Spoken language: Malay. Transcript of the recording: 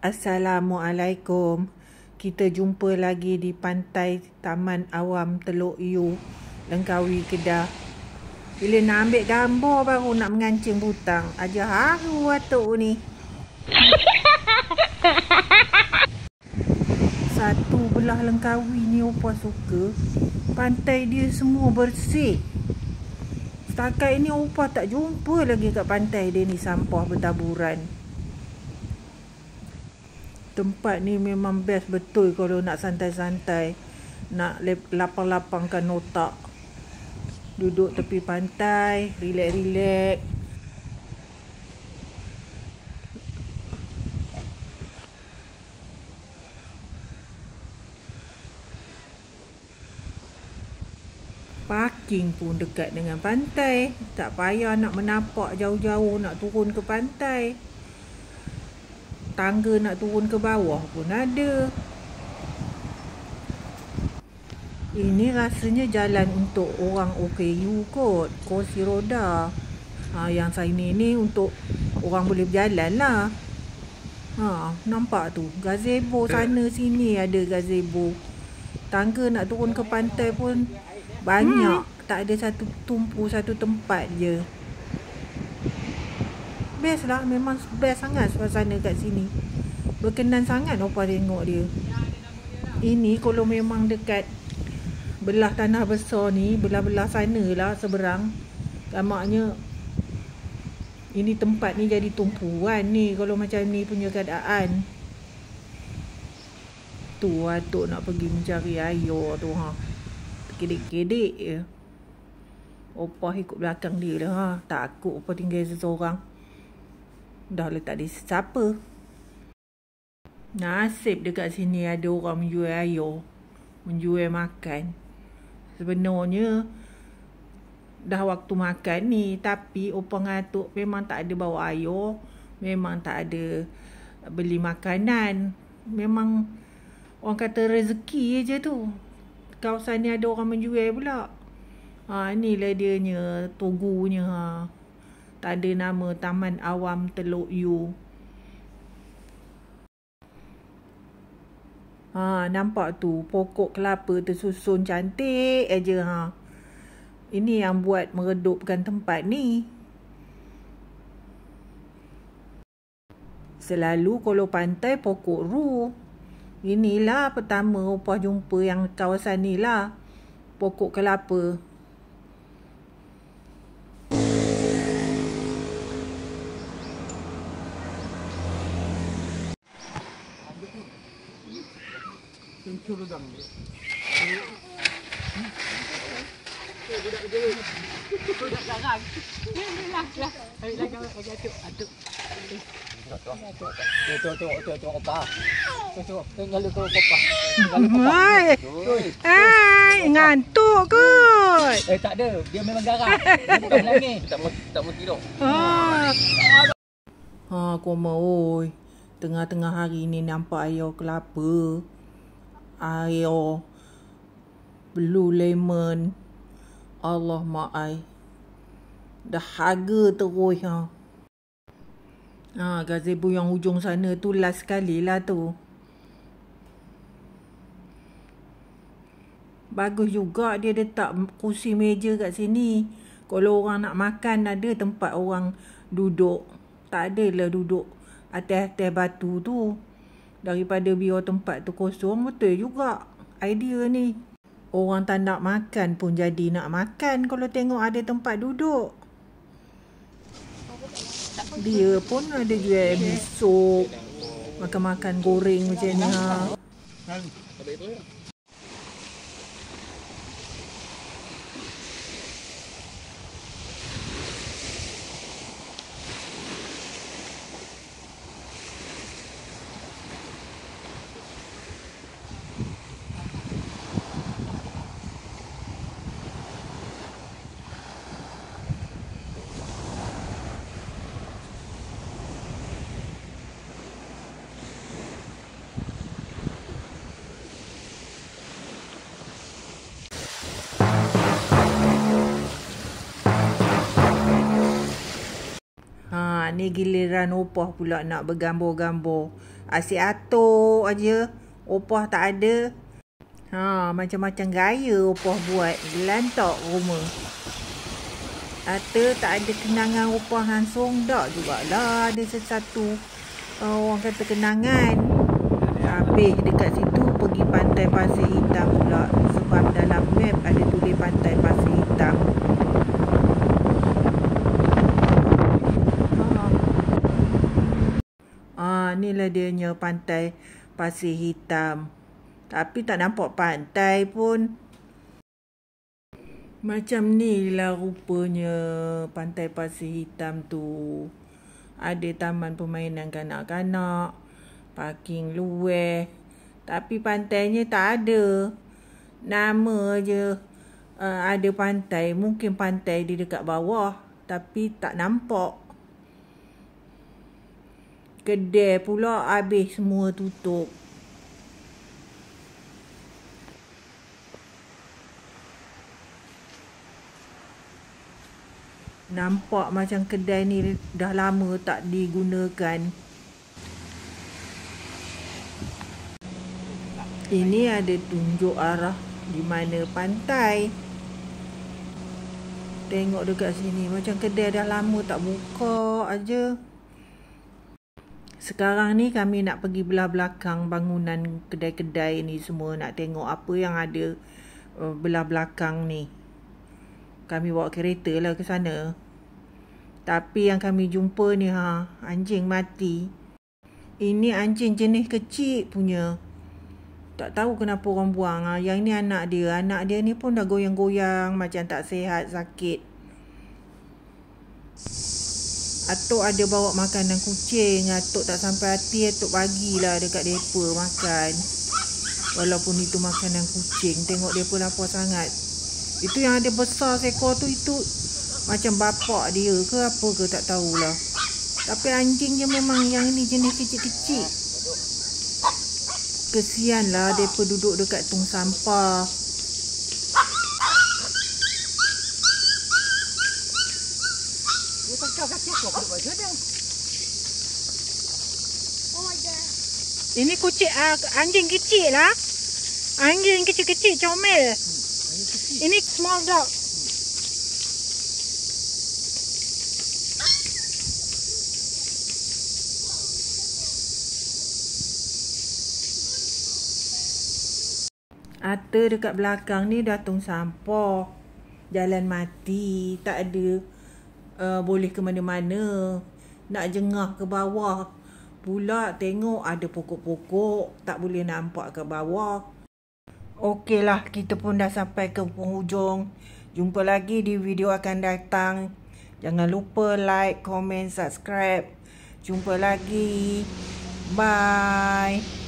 Assalamualaikum. Kita jumpa lagi di pantai Taman Awam Teluk Iu, Langkawi, Kedah. Bila nak ambil gambar baru nak mengancing butang. Aja haru watuk ni. Satu belah Langkawi ni opa suka. Pantai dia semua bersih. Setakat ini opa tak jumpa lagi kat pantai dia ni sampah bertaburan. Tempat ni memang best betul kalau nak santai-santai, nak lapang-lapangkan otak. Duduk tepi pantai, relax-relax. Parking pun dekat dengan pantai. Tak payah nak menapak jauh-jauh nak turun ke pantai. Tangga nak turun ke bawah pun ada. Ini rasanya jalan untuk orang OKU kot, kursi roda. Yang saya ni untuk orang boleh berjalan lah. Nampak tu, gazebo sana sini ada gazebo. Tangga nak turun ke pantai pun banyak. Tak ada satu tumpu satu tempat je. Best lah, memang best sangat suasana kat sini. Berkenan sangat opa tengok dia. Ini kalau memang dekat belah tanah besar ni, belah-belah sana lah seberang. Tamaknya ini tempat ni jadi tumpuan ni kalau macam ni punya keadaan. Tu atuk nak pergi mencari air tu Kedek-kedek je. Opa ikut belakang dia lah. Takut opa tinggal seseorang. Dah letak dia siapa. Nasib dekat sini ada orang menjual air, menjual makan. Sebenarnya dah waktu makan ni, tapi opa ngatuk memang tak ada bawa air, memang tak ada beli makanan. Memang orang kata rezeki je tu. Kawasan ni ada orang menjual pula. Inilah dianya, togunya. Tak ada nama, Taman Awam Teluk Iu. Nampak tu, pokok kelapa tersusun cantik aja. Ini yang buat meredupkan tempat ni. Selalu kalau pantai pokok ru. Inilah pertama opa jumpa yang kawasan ni lah. Pokok kelapa. Budak garang. Ni lah. Lagi atuk. Tu opa. Tu tinggal tu opa. Hai, ngantuk kot. Tak ada, dia memang garang. Dia bukan nangis. Tak mau tidur. Koma oi. Tengah-tengah hari ni nampak air kelapa. Air blue lemon. Allah ma'ai. Dah harga terus gazebo yang hujung sana tu last sekali lah tu. Bagus juga dia letak kursi meja kat sini. Kalau orang nak makan ada tempat orang duduk. Tak adalah duduk atas-atas batu tu. Daripada biar tempat tu kosong, betul juga idea ni. Orang tak nak makan pun jadi nak makan kalau tengok ada tempat duduk. Dia pun ada jual sup, makan-makan goreng macam ni. ni giliran opah pula nak bergambar-gambar. Asyik atuk aja. Opah tak ada. Macam-macam gaya opah buat. Lantak rumah. Kata tak ada kenangan opah langsung. Tak jugalah ada sesuatu orang kata kenangan. Habis dekat situ pergi pantai Pasir Hitam pula. Sebab dalam map ada tulis pantai Pasir Hitam. Inilah dianya pantai Pasir Hitam. Tapi tak nampak pantai pun. Macam ni lah rupanya pantai Pasir Hitam tu. Ada taman permainan kanak-kanak, parking luar. Tapi pantainya tak ada. Nama je ada pantai. Mungkin pantai di dekat bawah. Tapi tak nampak. Kedai pula habis semua tutup. Nampak macam kedai ni dah lama tak digunakan. Ini ada tunjuk arah di mana pantai. Tengok dekat sini macam kedai dah lama tak buka aja. Sekarang ni kami nak pergi belah belakang bangunan kedai-kedai ni semua. Nak tengok apa yang ada belah belakang ni. Kami bawa kereta lah ke sana. Tapi yang kami jumpa ni anjing mati. Ini anjing jenis kecil punya. Tak tahu kenapa orang buang. Yang ni anak dia. Anak dia ni pun dah goyang-goyang macam tak sihat, sakit. Atuk ada bawa makanan kucing. Atuk tak sampai hati, Atuk bagilah dekat mereka makan. Walaupun itu makanan kucing. Tengok dia pun lapar sangat. Itu yang ada besar seekor tu, itu macam bapak dia ke apa ke tak tahulah. Tapi anjingnya memang yang ni jenis kecil-kecil. Kesianlah mereka duduk dekat tong sampah. Ini kucing anjing kecil lah. Anjing kecil-kecil comel. Ini small dog. Ata dekat belakang ni dah tong sampah. Jalan mati. Tak ada boleh ke mana-mana. Nak jengah ke bawah pula tengok ada pokok-pokok. Tak boleh nampak ke bawah. Okeylah, kita pun dah sampai ke penghujung. Jumpa lagi di video akan datang. Jangan lupa like, komen, subscribe. Jumpa lagi. Bye.